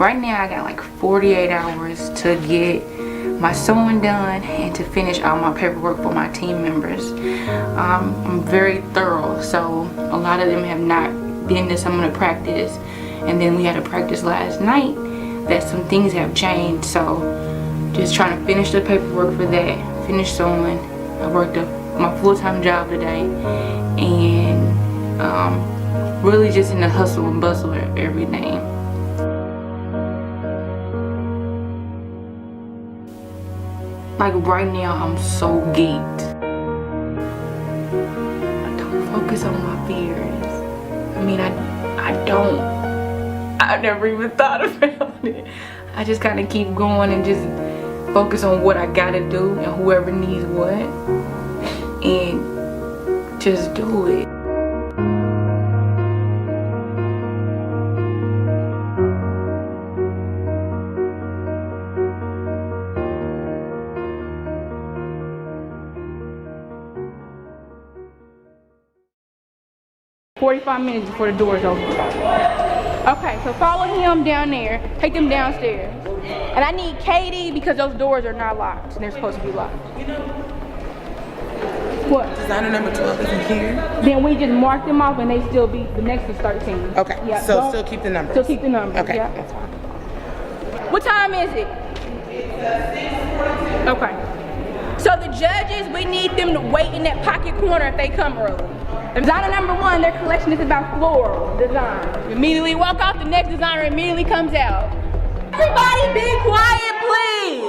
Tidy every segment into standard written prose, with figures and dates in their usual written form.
right now I got like 48 hours to get my sewing done and to finish all my paperwork for my team members. I'm very thorough, so a lot of them have not been to some of the practice, and then we had a practice last night that some things have changed, so just trying to finish the paperwork for that, finish sewing. I worked my full-time job today, and really just in the hustle and bustle of everything. Like right now, I'm so geeked. I don't focus on my fears. I mean, I don't. I never even thought about it. I just kind of keep going and just focus on what I gotta do and whoever needs what, and just do it. $45 before the doors open. Okay, so follow him down there, take them downstairs. And I need Katie because those doors are not locked and they're supposed to be locked. What? Designer number 12 isn't here. Then we just mark them off and they still be, the next is 13. Okay, yeah, so still keep the numbers. Still keep the numbers, okay. Yeah. That's fine. What time is it? It's 6:42. Okay. So the judges, we need them to wait in that pocket corner if they come early. Designer number 1, their collection is about floral design. You immediately walk off, the next designer immediately comes out. Everybody be quiet, please.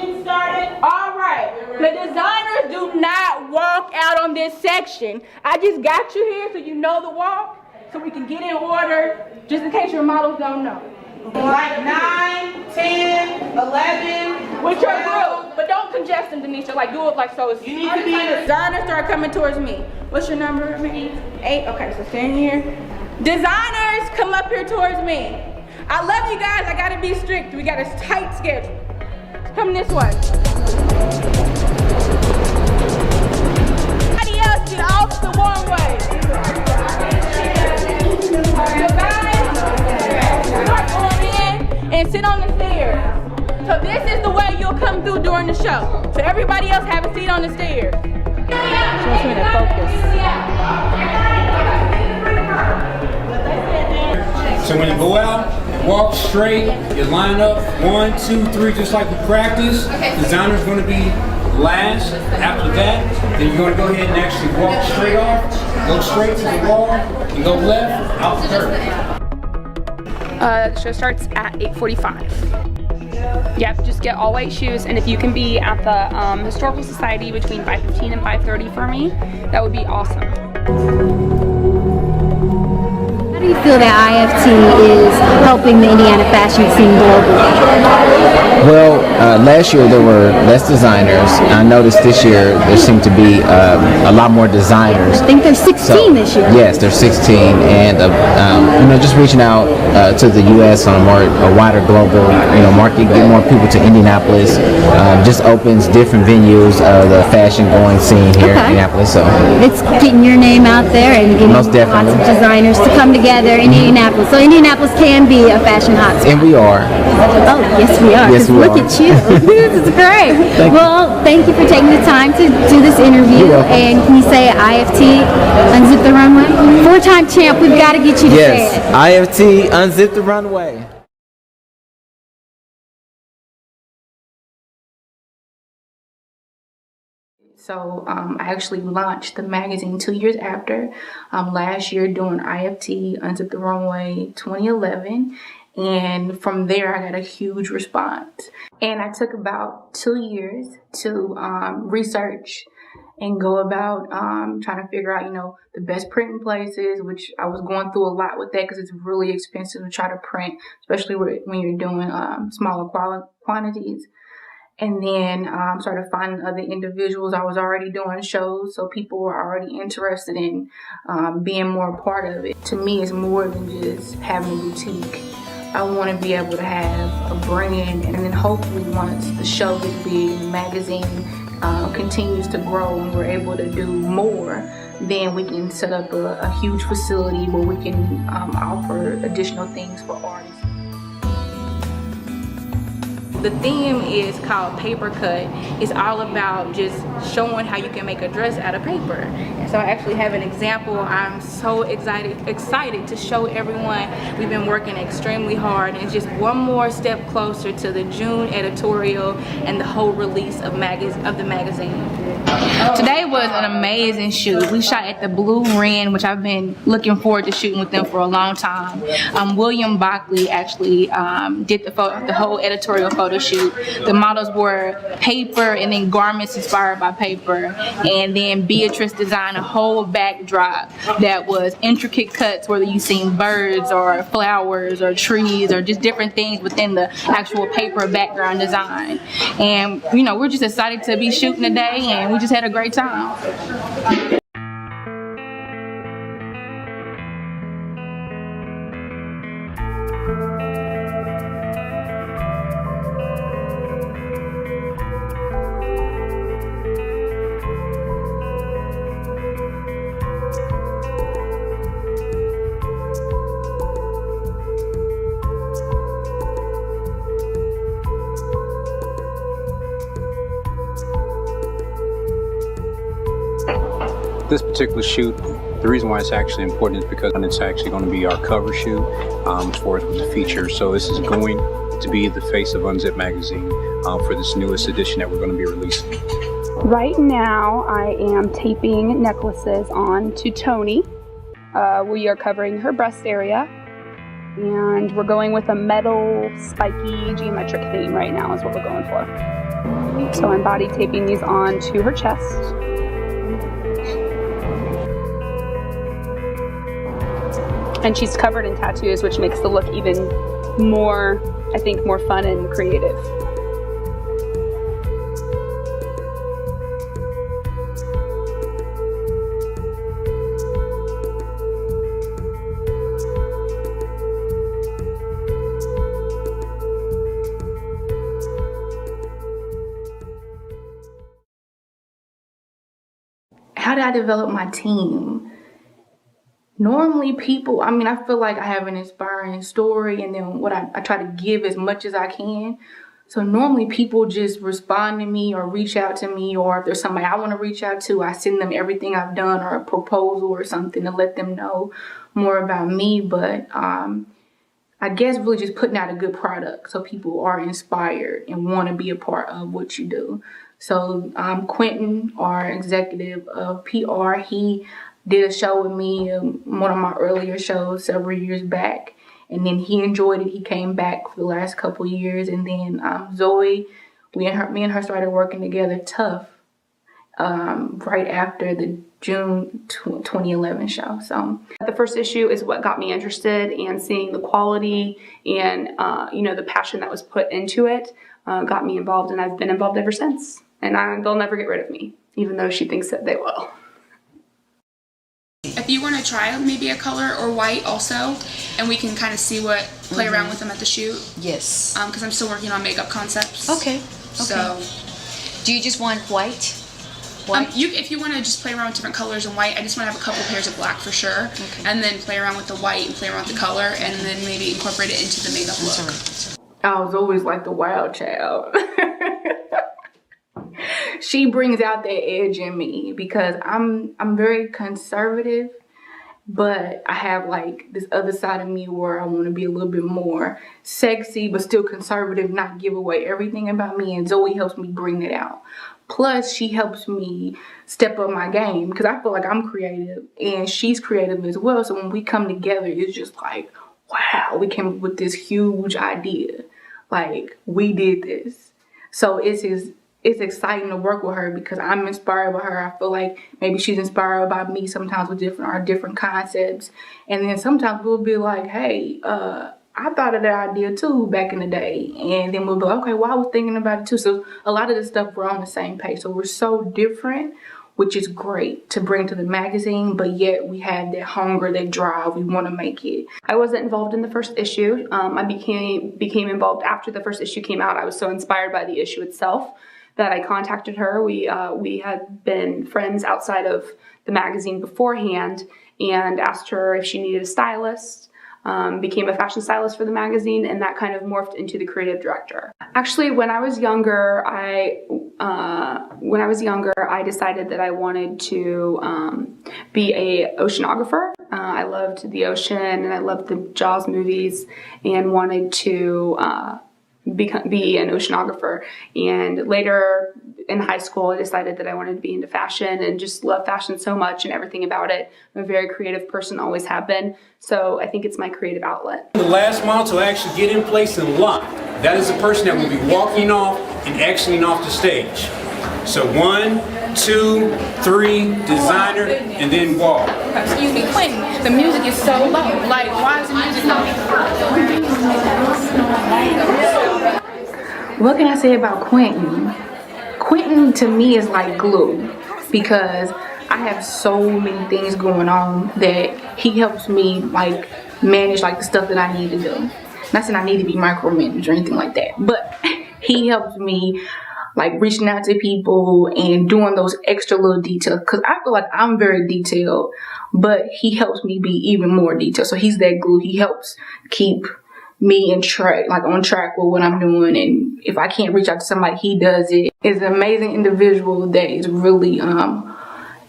Get started. All right. The designers do not walk out on this section. I just got you here so you know the walk, so we can get in order, just in case your models don't know. Like 9, 10, 11. With your group, but don't congest them, Denisha. Like do it like so. You need to be in a... Designers start coming towards me. What's your number? 8. Okay, so stand here. Designers, come up here towards me. I love you guys. I gotta be strict. We got a tight schedule. Come this way. Everybody else get off the runway. So guys, start going in and sit on the stairs. So this is the way you'll come through during the show. So everybody else have a seat on the stairs. She wants me to focus. So when you go out and walk straight, you line up 1, 2, 3, just like we practice. Designer's going to be last. After that, then you're going to go ahead and actually walk straight off, go straight to the wall, and go left, out the third. The show starts at 8:45. Yep, just get all white shoes, and if you can be at the Historical Society between 5:15 and 5:30 for me, that would be awesome. How do you feel that IFT is helping the Indiana fashion scene globally? Well, last year there were less designers. I noticed this year there seemed to be a lot more designers. I think there's 16 this year. Yes, there's 16, and just reaching out to the U.S. on a wider global, market, get more people to Indianapolis. Just opens different venues of the fashion-going scene here in Indianapolis. So it's getting your name out there and getting most definitely lots of designers to come together in Indianapolis. So Indianapolis can be a fashion hotspot. And we are. Oh, yes, we are. Yes, we look are. at you. This is great. Thank you for taking the time to do this interview. And can you say IFT, Unzip the Runway? 4-time champ, we've got to get you to say it. IFT, Unzip the Runway. So I actually launched the magazine 2 years after, last year doing IFT, Unzip the Runway 2011. And from there, I got a huge response. And I took about 2 years to research and go about trying to figure out, the best printing places, which I was going through a lot with that because it's really expensive to try to print, especially when you're doing smaller quantities. And then started finding other individuals. I was already doing shows, so people were already interested in being more a part of it. To me, it's more than just having a boutique. I want to be able to have a brand, and then hopefully once the show gets big and the magazine continues to grow and we're able to do more, then we can set up a huge facility where we can offer additional things for artists. The theme is called Paper Cut. It's all about just showing how you can make a dress out of paper. And so I actually have an example. I'm so excited to show everyone. We've been working extremely hard, and it's just one more step closer to the June editorial and the whole release of the magazine. Today was an amazing shoot. We shot at the Blue Wren, which I've been looking forward to shooting with them for a long time. William Bockley actually did the whole editorial photo shoot. The models were paper and then garments inspired by paper. And then Beatrice designed a whole backdrop that was intricate cuts, whether you seen birds or flowers or trees or just different things within the actual paper background design. And you know, we're just excited to be shooting today, and we just had a great time. This particular shoot, the reason why it's actually important is because it's actually going to be our cover shoot as far as with the feature. So this is going to be the face of Unzip magazine for this newest edition that we're going to be releasing. Right now, I am taping necklaces on to Tony. We are covering her breast area, and we're going with a metal, spiky, geometric theme right now is what we're going for. So I'm body taping these on to her chest. And she's covered in tattoos, which makes the look even more, I think, more fun and creative. How did I develop my team? Normally people, I mean, I feel like I have an inspiring story, and then what I try to give as much as I can. So normally people just respond to me or reach out to me, or if there's somebody I want to reach out to, I send them everything I've done or a proposal or something to let them know more about me. But I guess really just putting out a good product so people are inspired and want to be a part of what you do. So Quentin, our executive of PR, he did a show with me, one of my earlier shows several years back, and then he enjoyed it. He came back for the last couple years, and then Zoe, me and her started working together tough right after the June 2011 show. So the first issue is what got me interested, and seeing the quality and you know, the passion that was put into it got me involved, and I've been involved ever since. And they'll never get rid of me, even though she thinks that they will. If you want to try maybe a color or white also, and we can kind of see what, play around with them at the shoot. Yes. Because I'm still working on makeup concepts. Okay. So, do you just want white? if you want to just play around with different colors and white, I just want to have a couple pairs of black for sure. Okay. And then play around with the white and play around with the color, and then maybe incorporate it into the makeup look. I was always like the wild child. She brings out that edge in me because I'm very conservative, but I have like this other side of me where I want to be a little bit more sexy but still conservative, not give away everything about me, and Zoe helps me bring that out. Plus she helps me step up my game because I feel like I'm creative and she's creative as well. So when we come together, it's just like, wow, we came up with this huge idea. Like, we did this. So it's exciting to work with her because I'm inspired by her. I feel like maybe she's inspired by me sometimes with different concepts. And then sometimes we'll be like, hey, I thought of that idea too back in the day. And then we'll be like, okay, well, I was thinking about it too. So a lot of this stuff, we're on the same page. So we're so different, which is great to bring to the magazine, but yet we have that hunger, that drive. We want to make it. I wasn't involved in the first issue. I became involved after the first issue came out. I was so inspired by the issue itself that I contacted her. We had been friends outside of the magazine beforehand, and asked her if she needed a stylist. became a fashion stylist for the magazine, and that kind of morphed into the creative director. Actually, when I was younger, I decided that I wanted to be a oceanographer. I loved the ocean and I loved the Jaws movies and wanted to be an oceanographer. And later in high school, I decided that I wanted to be into fashion and just love fashion so much and everything about it. I'm a very creative person, always have been. So I think it's my creative outlet. The last model to actually get in place and lock, that is the person that will be walking off and exiting off the stage. So 1, 2, 3, designer, and then walk. Excuse me, Quentin, the music is so low. Like, why is the music low? What can I say about Quentin? Quentin to me is like glue, because I have so many things going on that he helps me like manage like the stuff that I need to do. Not saying I need to be micromanaged or anything like that, but he helps me like reaching out to people and doing those extra little details, because I feel like I'm very detailed, but he helps me be even more detailed. So he's that glue. He helps keep me in track, like on track with what I'm doing, and if I can't reach out to somebody, he does it. He's an amazing individual that is really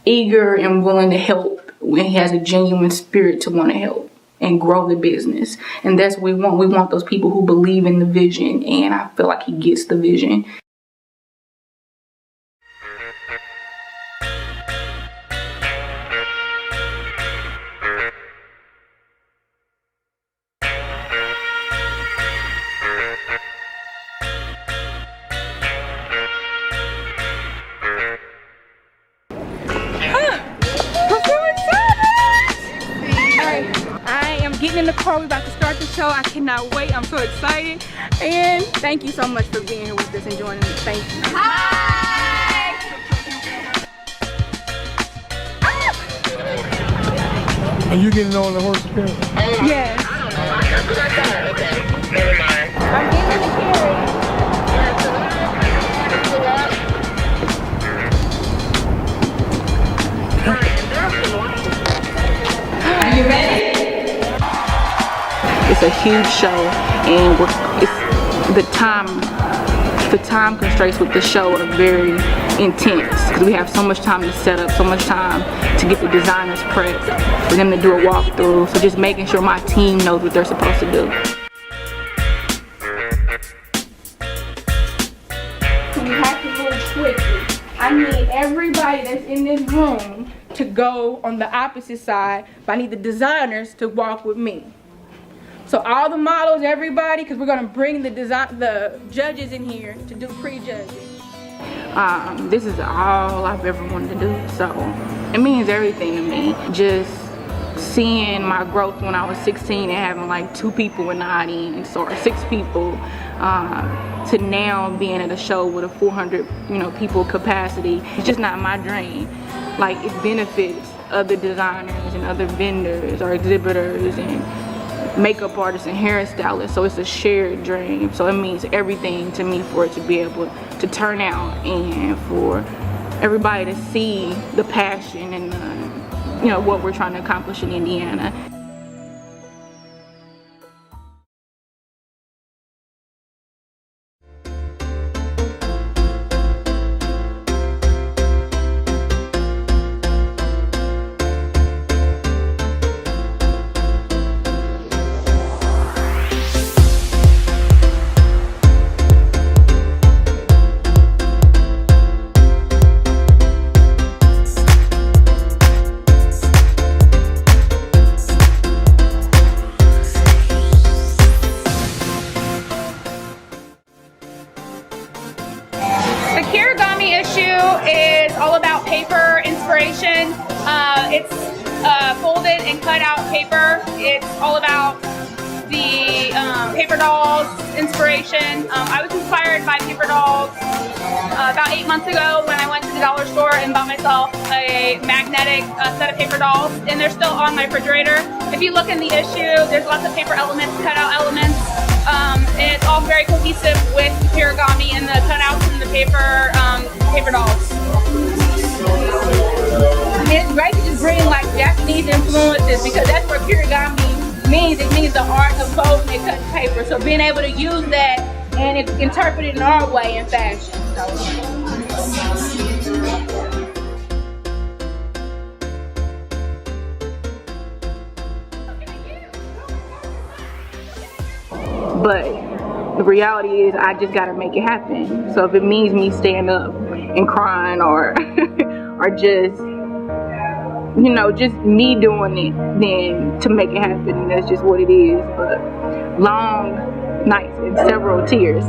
eager and willing to help when he has a genuine spirit to want to help and grow the business. And that's what we want. We want those people who believe in the vision, and I feel like he gets the vision. Getting in the car, we're about to start the show. I cannot wait. I'm so excited. And thank you so much for being here with us and joining us. Thank you. Hi! Are you getting on the horse appearance? Yes. I'm getting in the carriage. Are you ready? It's a huge show, and the time constraints with the show are very intense, because we have so much time to set up, so much time to get the designers prepped, for them to do a walkthrough. So just making sure my team knows what they're supposed to do. We have to move quickly. I need everybody that's in this room to go on the opposite side, but I need the designers to walk with me. So all the models, everybody, because we're gonna bring the judges in here to do pre-judging. This is all I've ever wanted to do, so it means everything to me. Just seeing my growth when I was 16 and having like 2 people in the audience or 6 people, to now being at a show with a 400 people capacity. It's just not my dream. Like, it benefits other designers and other vendors or exhibitors and makeup artists and hairstylists, so it's a shared dream. So it means everything to me for it to be able to turn out and for everybody to see the passion and what we're trying to accomplish in Indiana. Is all about paper inspiration. It's folded and cut out paper. It's all about the paper dolls inspiration. I was inspired by paper dolls about 8 months ago when I went to the dollar store and bought myself a magnetic set of paper dolls, and they're still on my refrigerator. If you look in the issue, there's lots of paper elements, cutout elements, and it's all very cohesive with the origami and the cutouts and the paper dolls. It's great to just bring like Japanese influences, because that's where origami means. It means the art of folding and cutting paper. So being able to use that and interpret it in our way in fashion. But the reality is I just gotta make it happen. So if it means me staying up and crying or or just, you know, just me doing it, then to make it happen, that's just what it is. But long nights and several tears.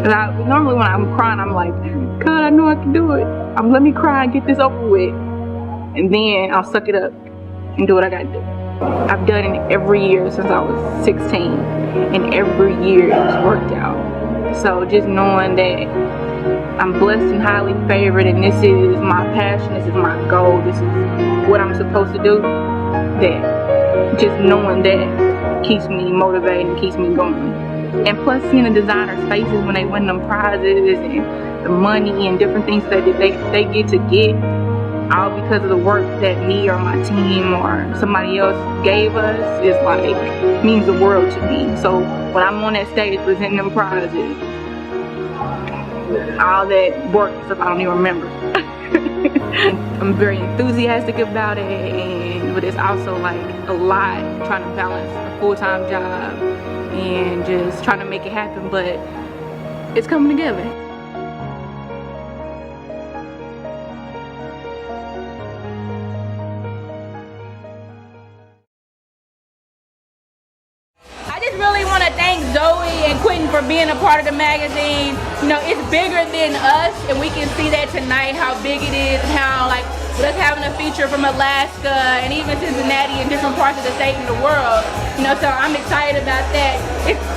Normally when I'm crying, I'm like, God, I know I can do it. Let me cry and get this over with. And then I'll suck it up and do what I gotta do. I've done it every year since I was 16, and every year it's worked out. So just knowing that I'm blessed and highly favored, and this is my passion, this is my goal, this is what I'm supposed to do, that just knowing that keeps me motivated and keeps me going. And plus seeing the designers' faces when they win them prizes and the money and different things that they get to get, all because of the work that me or my team or somebody else gave us, is like, means the world to me. So when I'm on that stage presenting them prizes, all that work and stuff I don't even remember. I'm very enthusiastic about it, but it's also like a lot trying to balance a full-time job and just trying to make it happen, but it's coming together. Really want to thank Zoe and Quentin for being a part of the magazine. You know, it's bigger than us, and we can see that tonight, how big it is, and how, like, with us having a feature from Alaska and even Cincinnati and different parts of the state and the world. You know, so I'm excited about that.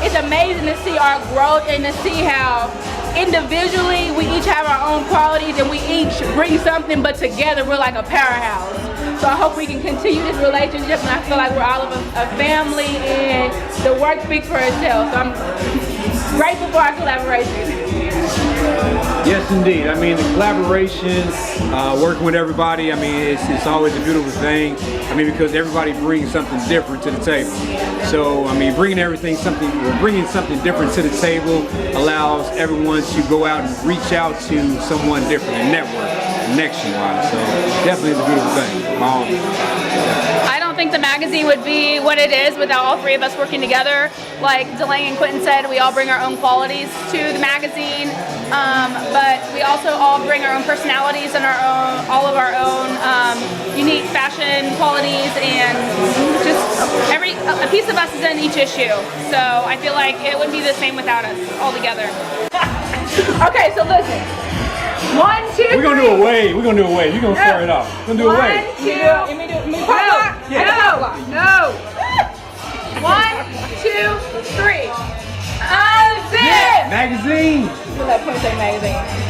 It's amazing to see our growth and to see how individually we each have our own qualities and we each bring something, but together we're like a powerhouse. So I hope we can continue this relationship, and I feel like we're all of a family, and the work speaks for itself. So I'm grateful for our collaboration. Yes, indeed. I mean, the collaboration, working with everybody, I mean, it's always a beautiful thing. I mean, because everybody brings something different to the table. So, I mean, bringing something different to the table allows everyone to go out and reach out to someone different and network, connection-wise. So, definitely is a beautiful thing. I don't think the magazine would be what it is without all three of us working together. Like Delaney and Quentin said, we all bring our own qualities to the magazine, but we also all bring our own personalities and all of our own unique fashion qualities, and just a piece of us is in each issue. So I feel like it wouldn't be the same without us all together. Okay, so listen. 1, 2, 3. We're gonna do a wave. We're gonna do a wave. You're gonna start it off. We're gonna do a wave. 1, 2. No. 1, 2, 3. Unzip! Magazine! Feel like Point Say magazine.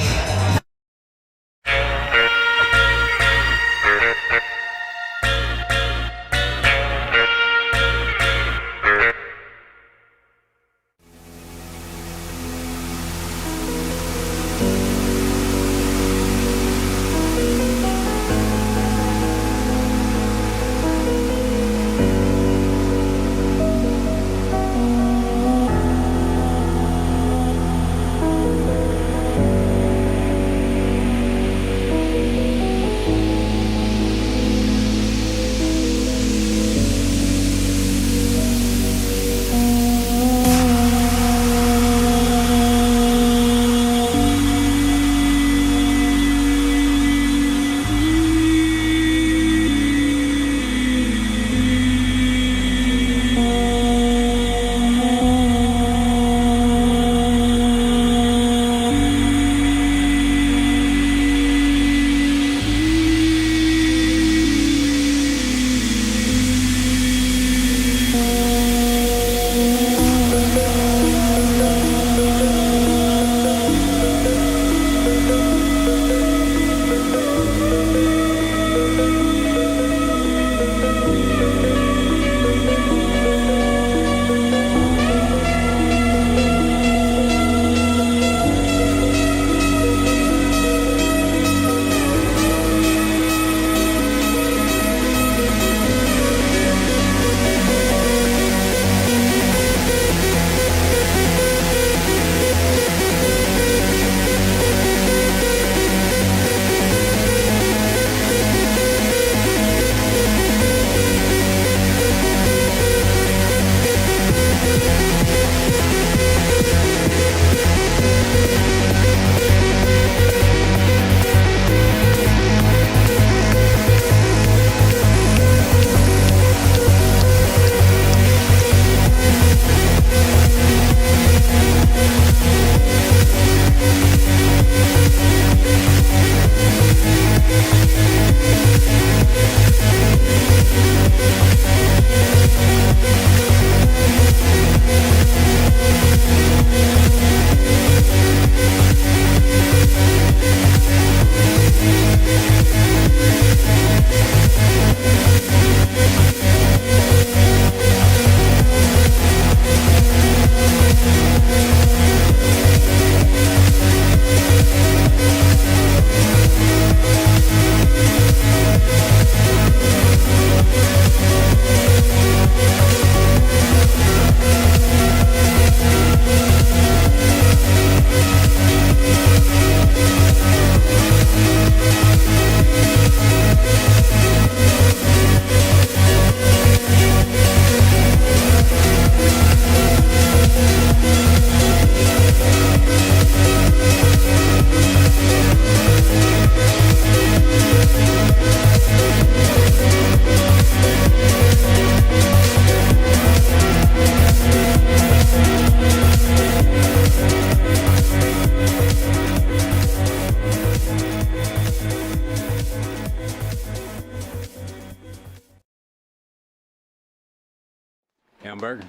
Hamburger.